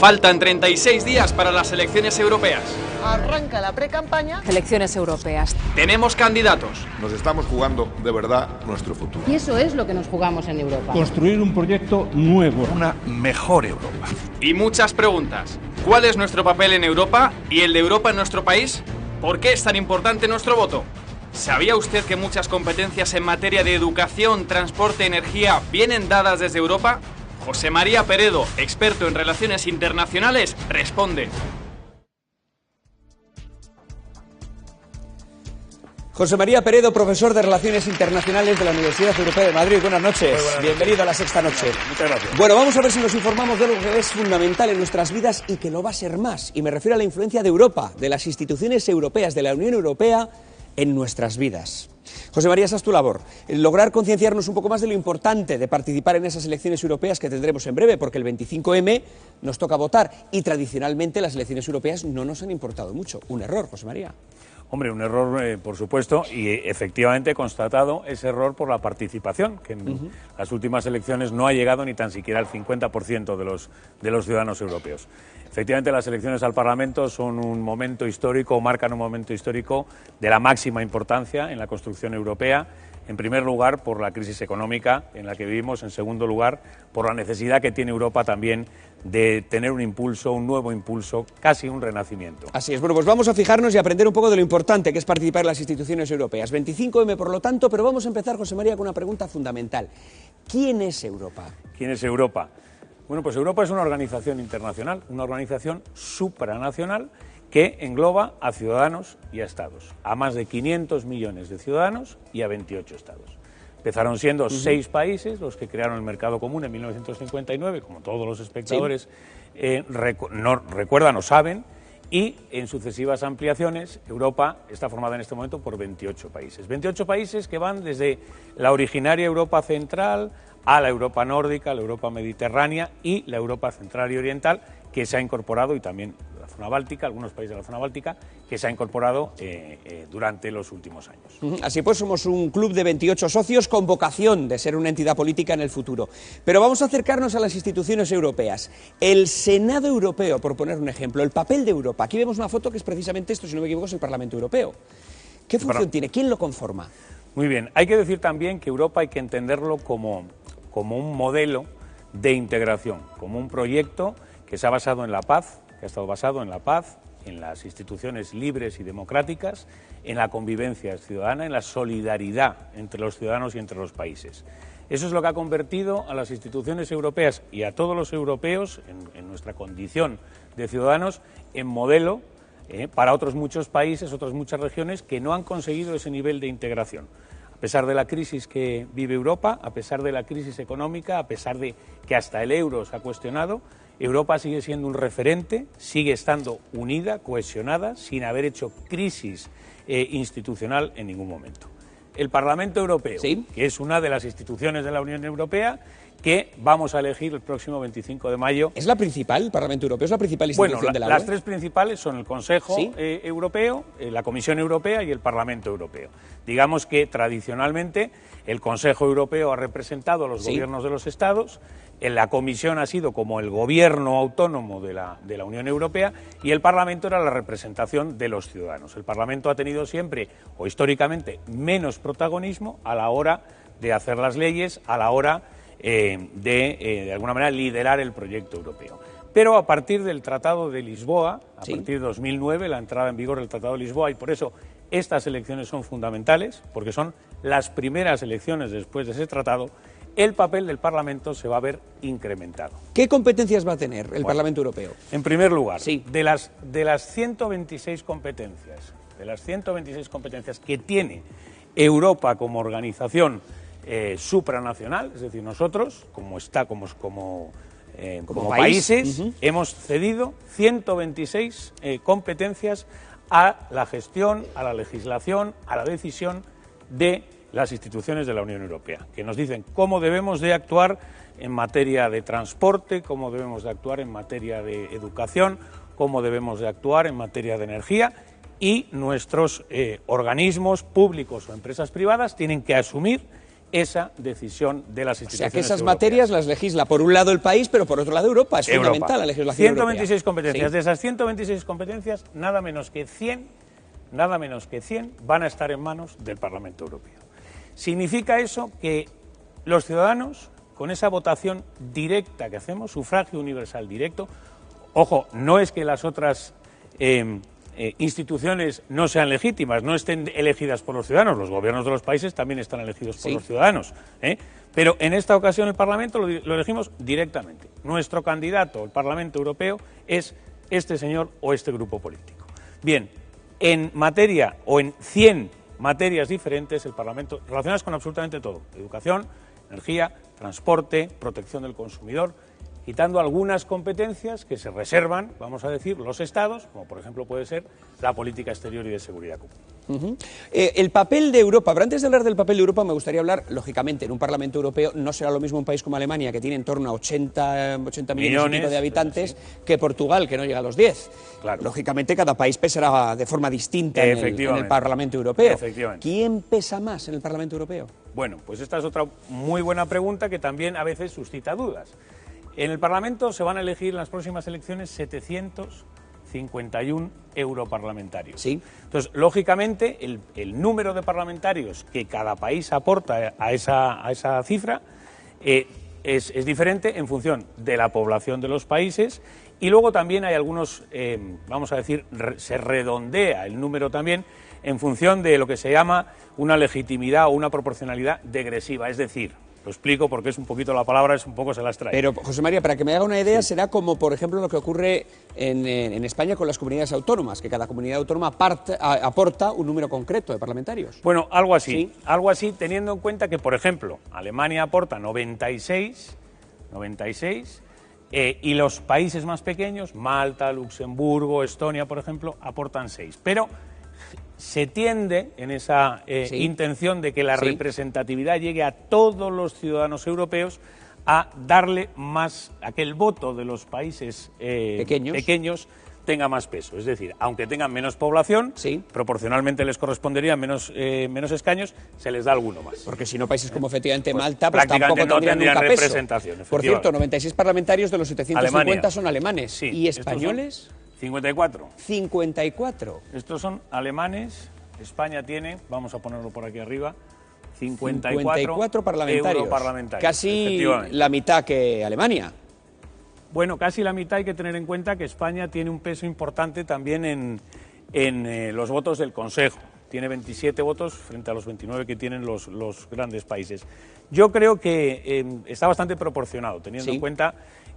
Faltan 36 días para las elecciones europeas. Arranca la precampaña. Elecciones europeas. Tenemos candidatos. Nos estamos jugando de verdad nuestro futuro. Y eso es lo que nos jugamos en Europa. Construir un proyecto nuevo. Una mejor Europa. Y muchas preguntas. ¿Cuál es nuestro papel en Europa y el de Europa en nuestro país? ¿Por qué es tan importante nuestro voto? ¿Sabía usted que muchas competencias en materia de educación, transporte, energía vienen dadas desde Europa? José María Peredo, experto en relaciones internacionales, responde. José María Peredo, profesor de Relaciones Internacionales de la Universidad Europea de Madrid. Buenas noches. Muy buenas Bienvenido noches. a la sexta noche. Muchas gracias. Bueno, vamos a ver si nos informamos de algo que es fundamental en nuestras vidas y que lo va a ser más. Y me refiero a la influencia de Europa, de las instituciones europeas, de la Unión Europea en nuestras vidas. José María, esa es tu labor, lograr concienciarnos un poco más de lo importante de participar en esas elecciones europeas que tendremos en breve, porque el 25M nos toca votar y tradicionalmente las elecciones europeas no nos han importado mucho. Un error, José María. Hombre, un error, por supuesto, y efectivamente constatado ese error por la participación, que en las últimas elecciones no ha llegado ni tan siquiera al 50% de los ciudadanos europeos. Efectivamente, las elecciones al Parlamento son un momento histórico, marcan un momento histórico de la máxima importancia en la construcción europea. En primer lugar, por la crisis económica en la que vivimos. En segundo lugar, por la necesidad que tiene Europa también de tener un impulso, un nuevo impulso, casi un renacimiento. Así es. Bueno, pues vamos a fijarnos y aprender un poco de lo importante que es participar en las instituciones europeas. 25M, por lo tanto, pero vamos a empezar, José María, con una pregunta fundamental. ¿Quién es Europa? ¿Quién es Europa? Bueno, pues Europa es una organización internacional, una organización supranacional que engloba a ciudadanos y a estados, a más de 500 millones de ciudadanos y a 28 estados. Empezaron siendo 6 países los que crearon el mercado común en 1959, como todos los espectadores recuerdan o saben, y en sucesivas ampliaciones Europa está formada en este momento por 28 países. 28 países que van desde la originaria Europa central a la Europa nórdica, la Europa mediterránea y la Europa central y oriental, que se ha incorporado, y también la zona báltica, algunos países de la zona báltica, que se ha incorporado durante los últimos años. Así pues, somos un club de 28 socios con vocación de ser una entidad política en el futuro. Pero vamos a acercarnos a las instituciones europeas. El Senado Europeo, por poner un ejemplo, el papel de Europa. Aquí vemos una foto que es precisamente esto, si no me equivoco, es el Parlamento Europeo. ¿Qué función tiene? ¿Quién lo conforma? Muy bien, hay que decir también que Europa hay que entenderlo como un modelo de integración, como un proyecto que se ha basado en la paz, que ha estado basado en la paz, en las instituciones libres y democráticas, en la convivencia ciudadana, en la solidaridad entre los ciudadanos y entre los países. Eso es lo que ha convertido a las instituciones europeas y a todos los europeos, en nuestra condición de ciudadanos, en modelo para otros muchos países, otras muchas regiones que no han conseguido ese nivel de integración. A pesar de la crisis que vive Europa, a pesar de la crisis económica, a pesar de que hasta el euro se ha cuestionado, Europa sigue siendo un referente, sigue estando unida, cohesionada, sin haber hecho crisis institucional en ningún momento. El Parlamento Europeo, ¿sí?, que es una de las instituciones de la Unión Europea, que vamos a elegir el próximo 25 de mayo. ¿Es la principal? ¿El Parlamento Europeo es la principal institución de la UE? Las tres principales son el Consejo Europeo, la Comisión Europea y el Parlamento Europeo. Digamos que tradicionalmente el Consejo Europeo ha representado a los gobiernos de los Estados, la Comisión ha sido como el gobierno autónomo de la Unión Europea y el Parlamento era la representación de los ciudadanos. El Parlamento ha tenido siempre, o históricamente, menos protagonismo a la hora de hacer las leyes, a la hora de alguna manera, liderar el proyecto europeo. Pero a partir del Tratado de Lisboa, a partir de 2009, la entrada en vigor del Tratado de Lisboa, y por eso estas elecciones son fundamentales, porque son las primeras elecciones después de ese tratado, el papel del Parlamento se va a ver incrementado. ¿Qué competencias va a tener el Parlamento Europeo? En primer lugar, de las 126 competencias, que tiene Europa como organización supranacional, es decir, nosotros, como países, hemos cedido 126 competencias a la gestión, a la legislación, a la decisión de las instituciones de la Unión Europea, que nos dicen cómo debemos de actuar en materia de transporte, cómo debemos de actuar en materia de educación, cómo debemos de actuar en materia de energía, y nuestros organismos públicos o empresas privadas tienen que asumir esa decisión de las O sea, instituciones que esas europeas. materias las legisla por un lado el país, pero por otro lado Europa. Es fundamental la legislación 126 europea. competencias. Sí. De esas 126 competencias, nada menos que 100 van a estar en manos del Parlamento Europeo. Significa eso que los ciudadanos, con esa votación directa que hacemos, sufragio universal directo, ojo, no es que las otras instituciones no sean legítimas, no estén elegidas por los ciudadanos, los gobiernos de los países también están elegidos por los ciudadanos, pero en esta ocasión el Parlamento lo elegimos directamente. Nuestro candidato al Parlamento Europeo es este señor o este grupo político. Bien, en materia o en 100 materias diferentes, el Parlamento, relacionadas con absolutamente todo: educación, energía, transporte, protección del consumidor, quitando algunas competencias que se reservan, vamos a decir, los Estados, como por ejemplo puede ser la política exterior y de seguridad común. El papel de Europa, pero antes de hablar del papel de Europa me gustaría hablar, lógicamente, en un Parlamento Europeo no será lo mismo un país como Alemania, que tiene en torno a 80 millones y pico de habitantes, que Portugal, que no llega a los 10. Claro. Lógicamente cada país pesará de forma distinta en el Parlamento Europeo. ¿Quién pesa más en el Parlamento Europeo? Bueno, pues esta es otra muy buena pregunta que también a veces suscita dudas. En el Parlamento se van a elegir en las próximas elecciones 751 europarlamentarios. Sí. Entonces, lógicamente, el número de parlamentarios que cada país aporta a esa cifra es diferente en función de la población de los países, y luego también hay algunos, vamos a decir, se redondea el número también en función de lo que se llama una legitimidad o una proporcionalidad degresiva, es decir, lo explico porque es un poquito la palabra, es un poco se las trae. Pero, José María, para que me haga una idea, será como, por ejemplo, lo que ocurre en España con las comunidades autónomas, que cada comunidad autónoma aporta un número concreto de parlamentarios. Bueno, algo así. ¿Sí? Algo así, teniendo en cuenta que, por ejemplo, Alemania aporta 96, y los países más pequeños, Malta, Luxemburgo, Estonia, por ejemplo, aportan 6. Pero se tiende en esa intención de que la representatividad llegue a todos los ciudadanos europeos, a darle más, a que el voto de los países pequeños tenga más peso. Es decir, aunque tengan menos población, proporcionalmente les corresponderían menos escaños, se les da alguno más. Porque si no, países como efectivamente Pues Malta, pues tampoco no tendrían nunca representación. Peso. Por cierto, 96 parlamentarios de los 750 Alemania. son alemanes. Sí. ¿Y españoles? 54. 54. Estos son alemanes. España tiene, vamos a ponerlo por aquí arriba, 54 parlamentarios. Europarlamentarios. Casi la mitad que Alemania. Bueno, casi la mitad. Hay que tener en cuenta que España tiene un peso importante también en los votos del Consejo. Tiene 27 votos frente a los 29 que tienen los grandes países. Yo creo que está bastante proporcionado, teniendo en cuenta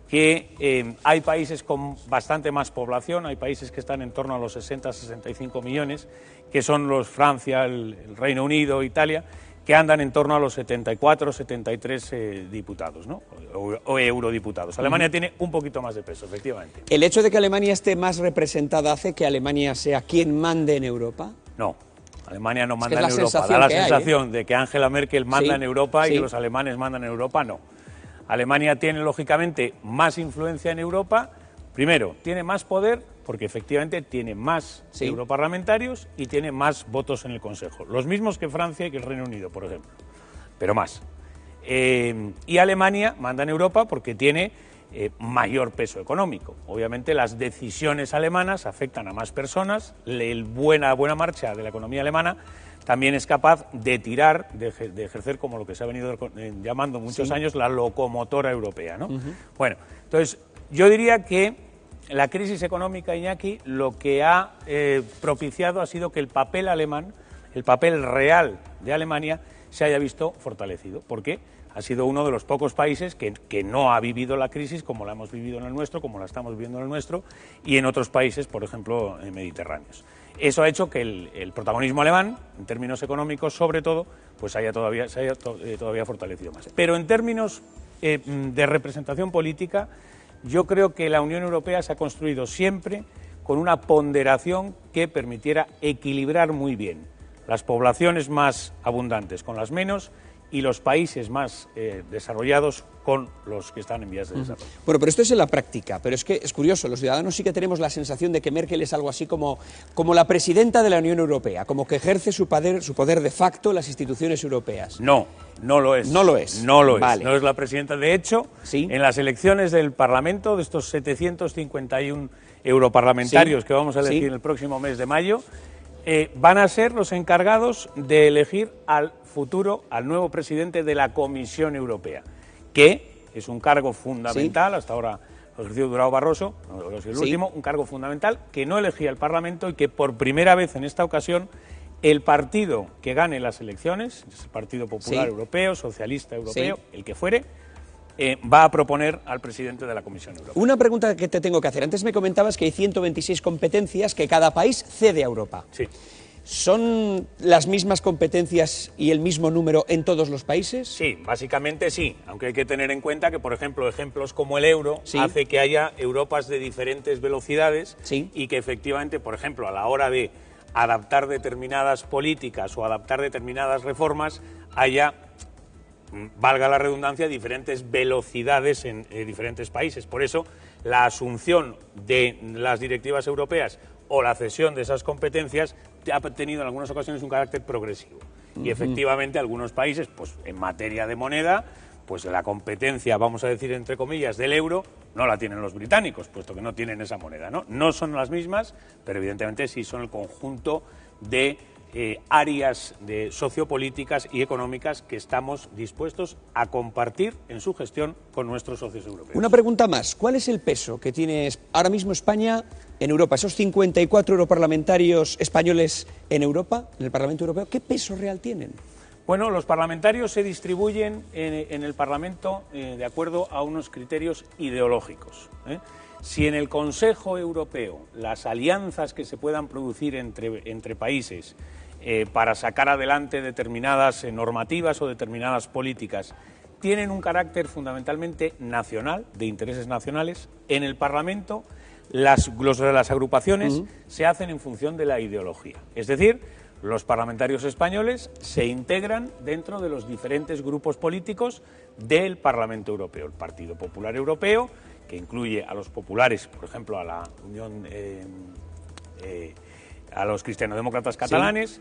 que hay países con bastante más población, hay países que están en torno a los 60-65 millones, que son los Francia, el Reino Unido, Italia, que andan en torno a los 74-73 diputados, ¿no? o eurodiputados. Alemania tiene un poquito más de peso, efectivamente. ¿El hecho de que Alemania esté más representada hace que Alemania sea quien mande en Europa? No. Alemania no manda en Europa. Da la sensación de que Angela Merkel manda en Europa y que los alemanes mandan en Europa. No. Alemania tiene, lógicamente, más influencia en Europa. Primero, tiene más poder porque efectivamente tiene más europarlamentarios y tiene más votos en el Consejo. Los mismos que Francia y que el Reino Unido, por ejemplo, pero más. Y Alemania manda en Europa porque tiene mayor peso económico. Obviamente las decisiones alemanas afectan a más personas, buena marcha de la economía alemana también es capaz de tirar, de ejercer como lo que se ha venido llamando muchos años la locomotora europea, ¿no? Bueno, entonces yo diría que la crisis económica, Iñaki, lo que ha propiciado ha sido que el papel alemán, el papel real de Alemania, se haya visto fortalecido. ¿Por qué? Ha sido uno de los pocos países que no ha vivido la crisis como la hemos vivido en el nuestro, como la estamos viviendo en el nuestro, y en otros países, por ejemplo, mediterráneos. Eso ha hecho que el protagonismo alemán, en términos económicos sobre todo, pues se haya todavía fortalecido más. Pero en términos de representación política, yo creo que la Unión Europea se ha construido siempre con una ponderación que permitiera equilibrar muy bien las poblaciones más abundantes con las menos y los países más desarrollados con los que están en vías de desarrollo. Bueno, pero esto es en la práctica, pero es que es curioso, los ciudadanos sí que tenemos la sensación de que Merkel es algo así como la presidenta de la Unión Europea, como que ejerce su poder de facto en las instituciones europeas. No, no lo es. No lo es. No lo es. Vale. No es la presidenta. De hecho, ¿Sí? En las elecciones del Parlamento, de estos 751 europarlamentarios ¿Sí? que vamos a elegir ¿Sí? en el próximo mes de mayo, van a ser los encargados de elegir al nuevo presidente de la Comisión Europea, que es un cargo fundamental, ¿Sí? hasta ahora lo ejerció Durão Barroso, el último, un cargo fundamental que no elegía el Parlamento y que por primera vez en esta ocasión el partido que gane las elecciones, el Partido Popular ¿Sí? Europeo, Socialista Europeo, ¿Sí? el que fuere, va a proponer al presidente de la Comisión Europea. Una pregunta que te tengo que hacer. Antes me comentabas que hay 126 competencias que cada país cede a Europa. Sí. ¿Son las mismas competencias y el mismo número en todos los países? Sí, básicamente sí, aunque hay que tener en cuenta que, por ejemplo, ejemplos como el euro Sí. hace que haya Europas de diferentes velocidades Sí. y que efectivamente, por ejemplo, a la hora de adaptar determinadas políticas o adaptar determinadas reformas, haya, valga la redundancia, diferentes velocidades en diferentes países. Por eso, la asunción de las directivas europeas o la cesión de esas competencias ha tenido en algunas ocasiones un carácter progresivo. Y efectivamente algunos países, pues en materia de moneda, pues la competencia, vamos a decir entre comillas, del euro, no la tienen los británicos, puesto que no tienen esa moneda, ¿no? No son las mismas, pero evidentemente sí son el conjunto de áreas de sociopolíticas y económicas que estamos dispuestos a compartir en su gestión con nuestros socios europeos. Una pregunta más. ¿Cuál es el peso que tiene ahora mismo España en Europa? Esos 54 europarlamentarios españoles en Europa, en el Parlamento Europeo, ¿qué peso real tienen? Bueno, los parlamentarios se distribuyen en el Parlamento de acuerdo a unos criterios ideológicos. Si en el Consejo Europeo las alianzas que se puedan producir entre países para sacar adelante determinadas normativas o determinadas políticas tienen un carácter fundamentalmente nacional, de intereses nacionales, en el Parlamento las agrupaciones se hacen en función de la ideología. Es decir, los parlamentarios españoles se integran dentro de los diferentes grupos políticos del Parlamento Europeo. El Partido Popular Europeo, que incluye a los populares, por ejemplo, a la Unión, a los cristianodemócratas catalanes,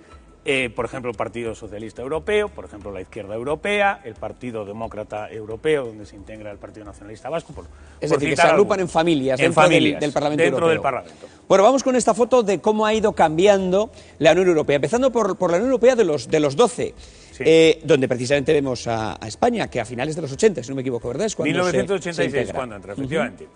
por ejemplo, el Partido Socialista Europeo, por ejemplo, la Izquierda Europea, el Partido Demócrata Europeo, donde se integra el Partido Nacionalista Vasco. Es decir, que se agrupan en familias dentro del Parlamento Europeo. Del Parlamento. Bueno, vamos con esta foto de cómo ha ido cambiando la Unión Europea, empezando por la Unión Europea de los 12. Sí. Donde precisamente vemos a España, que a finales de los 80, si no me equivoco, ¿verdad? Es cuando 1986, cuando entra, efectivamente.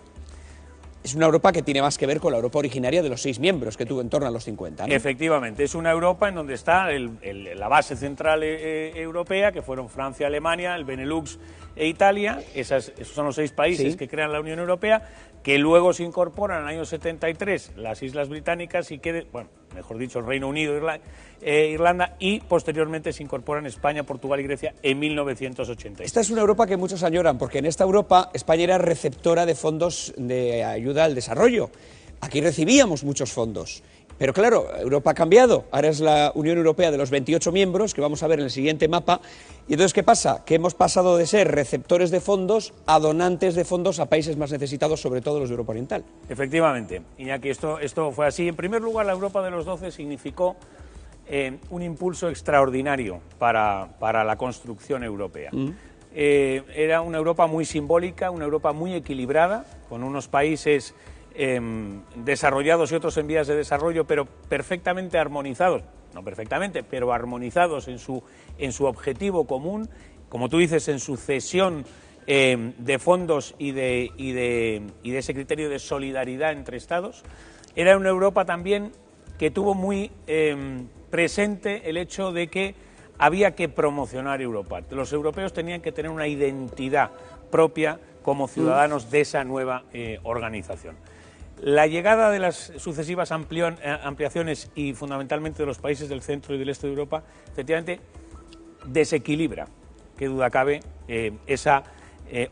Es una Europa que tiene más que ver con la Europa originaria de los 6 miembros que tuvo en torno a los 50, ¿no? Efectivamente, es una Europa en donde está la base central europea, que fueron Francia, Alemania, el Benelux e Italia. Esos son los 6 países que crean la Unión Europea, que luego se incorporan en el año 73 las Islas Británicas y mejor dicho, el Reino Unido, Irlanda, y posteriormente se incorporan España, Portugal y Grecia en 1986. Esta es una Europa que muchos añoran, porque en esta Europa España era receptora de fondos de ayuda al desarrollo. Aquí recibíamos muchos fondos. Pero claro, Europa ha cambiado, ahora es la Unión Europea de los 28 miembros, que vamos a ver en el siguiente mapa, y entonces ¿qué pasa? Que hemos pasado de ser receptores de fondos a donantes de fondos a países más necesitados, sobre todo los de Europa Oriental. Efectivamente, Iñaki, esto fue así. En primer lugar, la Europa de los 12 significó un impulso extraordinario para la construcción europea. Era una Europa muy simbólica, una Europa muy equilibrada, con unos países desarrollados y otros en vías de desarrollo, pero perfectamente armonizados, no perfectamente, pero armonizados en su objetivo común, como tú dices, en su cesión de fondos y de ese criterio de solidaridad entre Estados. Era una Europa también que tuvo muy presente el hecho de que había que promocionar Europa. Los europeos tenían que tener una identidad propia como ciudadanos de esa nueva organización. La llegada de las sucesivas ampliaciones y fundamentalmente de los países del centro y del este de Europa, efectivamente, desequilibra, qué duda cabe, esa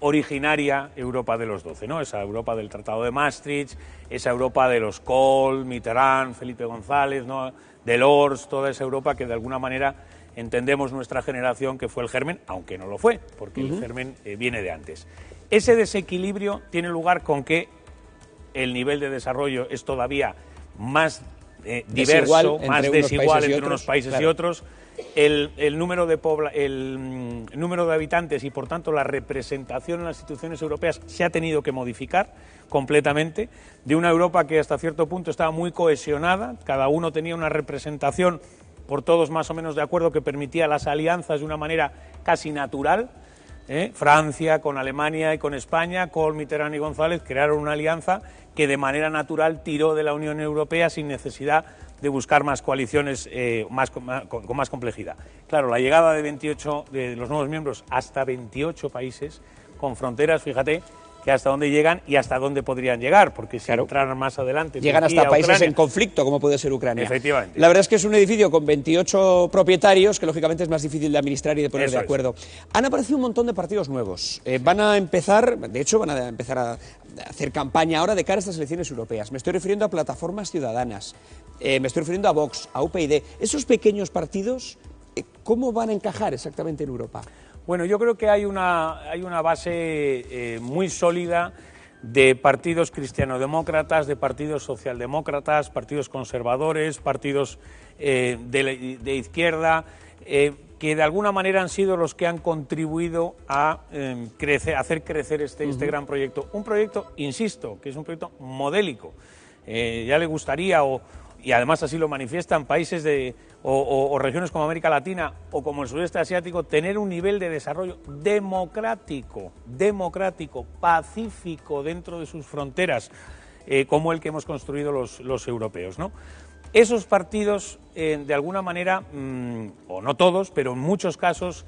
originaria Europa de los 12, ¿no? Esa Europa del Tratado de Maastricht, esa Europa de los Kohl, Mitterrand, Felipe González, ¿no? Delors, toda esa Europa que de alguna manera entendemos nuestra generación que fue el germen, aunque no lo fue, porque el germen viene de antes. Ese desequilibrio tiene lugar con que el nivel de desarrollo es todavía más diverso, más desigual entre unos países y otros. El número de habitantes y, por tanto, la representación en las instituciones europeas se ha tenido que modificar completamente, de una Europa que hasta cierto punto estaba muy cohesionada, cada uno tenía una representación por todos más o menos de acuerdo que permitía las alianzas de una manera casi natural. Francia con Alemania y con España, con Mitterrand y González crearon una alianza que de manera natural tiró de la Unión Europea sin necesidad de buscar más coaliciones con más complejidad. Claro, la llegada de los nuevos miembros hasta 28 países con fronteras, fíjate, que hasta dónde llegan y hasta dónde podrían llegar, porque si entraran más adelante... Llegan Turquía, hasta países Ucrania, en conflicto, como puede ser Ucrania. Efectivamente. La verdad es que es un edificio con 28 propietarios, que lógicamente es más difícil de administrar y de poner de acuerdo. Han aparecido un montón de partidos nuevos. Van a empezar a hacer campaña ahora de cara a estas elecciones europeas. Me estoy refiriendo a plataformas ciudadanas, me estoy refiriendo a Vox, a UPyD. Esos pequeños partidos, ¿cómo van a encajar exactamente en Europa? Bueno, yo creo que hay una base muy sólida de partidos cristianodemócratas, de partidos socialdemócratas, partidos conservadores, partidos de izquierda, que de alguna manera han sido los que han contribuido a hacer crecer este gran proyecto. Un proyecto, insisto, que es un proyecto modélico. Ya le gustaría, y además así lo manifiestan, países o regiones como América Latina o como el sudeste asiático, tener un nivel de desarrollo democrático, pacífico dentro de sus fronteras, como el que hemos construido los europeos, ¿no? Esos partidos, de alguna manera, o no todos, pero en muchos casos,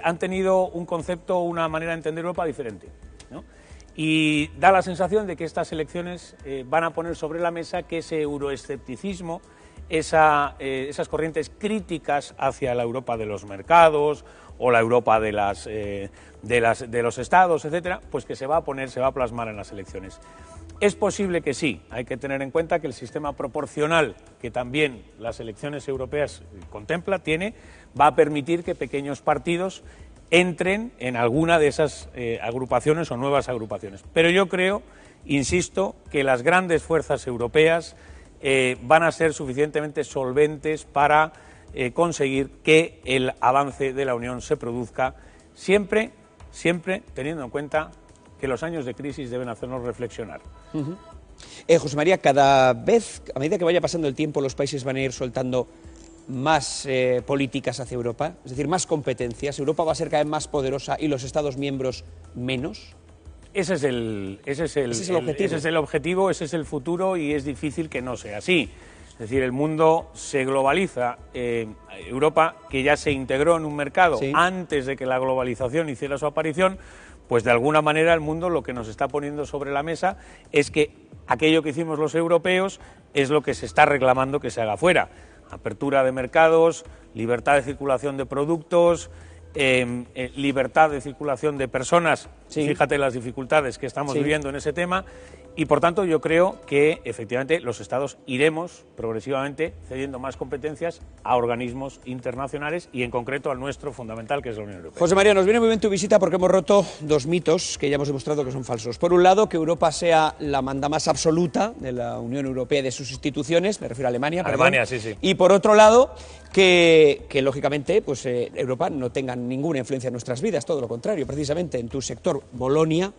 han tenido un concepto, una manera de entender Europa diferente, ¿no? Y da la sensación de que estas elecciones van a poner sobre la mesa que ese euroescepticismo, esas corrientes críticas hacia la Europa de los mercados o la Europa de los estados, etcétera, pues que se va a plasmar en las elecciones. Es posible que sí, hay que tener en cuenta que el sistema proporcional que también las elecciones europeas va a permitir que pequeños partidos entren en alguna de esas agrupaciones o nuevas agrupaciones. Pero yo creo, insisto, que las grandes fuerzas europeas van a ser suficientemente solventes para conseguir que el avance de la Unión se produzca, siempre teniendo en cuenta que los años de crisis deben hacernos reflexionar. José María, cada vez, a medida que vaya pasando el tiempo, los países van a ir soltando más políticas hacia Europa, es decir, más competencias. ¿Europa va a ser cada vez más poderosa y los Estados miembros menos? Ese es el objetivo, ese es el futuro y es difícil que no sea así. Es decir, el mundo se globaliza. Europa, que ya se integró en un mercado antes de que la globalización hiciera su aparición, pues de alguna manera el mundo lo que nos está poniendo sobre la mesa es que aquello que hicimos los europeos es lo que se está reclamando que se haga fuera. Apertura de mercados, libertad de circulación de productos, libertad de circulación de personas. Fíjate las dificultades que estamos viviendo en ese tema. Y, por tanto, yo creo que, efectivamente, los Estados iremos progresivamente cediendo más competencias a organismos internacionales y, en concreto, al nuestro fundamental, que es la Unión Europea. José María, nos viene muy bien tu visita porque hemos roto dos mitos que ya hemos demostrado que son falsos. Por un lado, que Europa sea la mandamás absoluta de la Unión Europea y de sus instituciones, me refiero a Alemania. Alemania, sí. Y, por otro lado, que lógicamente, pues Europa no tenga ninguna influencia en nuestras vidas, todo lo contrario. Precisamente en tu sector, Bolonia,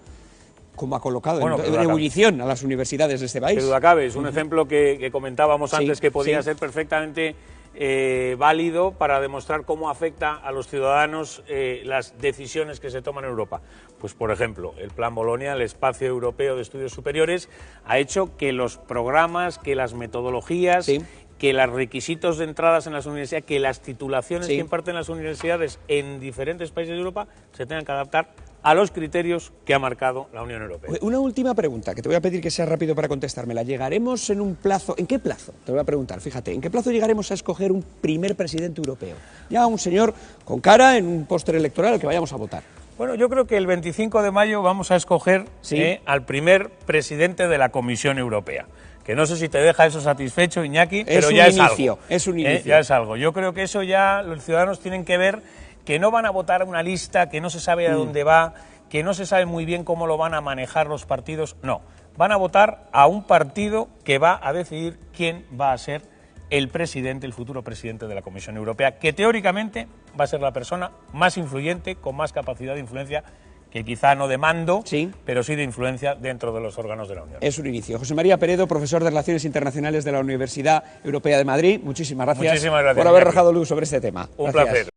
como ha colocado en ebullición a las universidades de este país. Que duda cabe, es un ejemplo que comentábamos antes que podía ser perfectamente válido para demostrar cómo afecta a los ciudadanos las decisiones que se toman en Europa. Pues, por ejemplo, el Plan Bolonia, el Espacio Europeo de Estudios Superiores, ha hecho que los programas, que las metodologías, que los requisitos de entradas en las universidades, que las titulaciones que imparten las universidades en diferentes países de Europa se tengan que adaptar a los criterios que ha marcado la Unión Europea. Una última pregunta, que te voy a pedir que sea rápido para contestármela. ¿Llegaremos en un plazo? ¿En qué plazo? Te voy a preguntar, fíjate, ¿en qué plazo llegaremos a escoger un primer presidente europeo? Ya un señor con cara en un póster electoral al que vayamos a votar. Bueno, yo creo que el 25 de mayo vamos a escoger al primer presidente de la Comisión Europea, que no sé si te deja eso satisfecho, Iñaki, pero un ya es inicio, algo. es un inicio. Ya es algo. Yo creo que eso ya los ciudadanos tienen que ver, que no van a votar una lista que no se sabe a dónde va, que no se sabe muy bien cómo lo van a manejar los partidos. No, van a votar a un partido que va a decidir quién va a ser el presidente, el futuro presidente de la Comisión Europea, que teóricamente va a ser la persona más influyente, con más capacidad de influencia, que quizá no de mando, pero sí de influencia dentro de los órganos de la Unión. Es un inicio. José María Peredo, profesor de Relaciones Internacionales de la Universidad Europea de Madrid, muchísimas gracias, Muchísimas gracias por haber Iñaki. arrojado luz sobre este tema. Un Gracias. placer.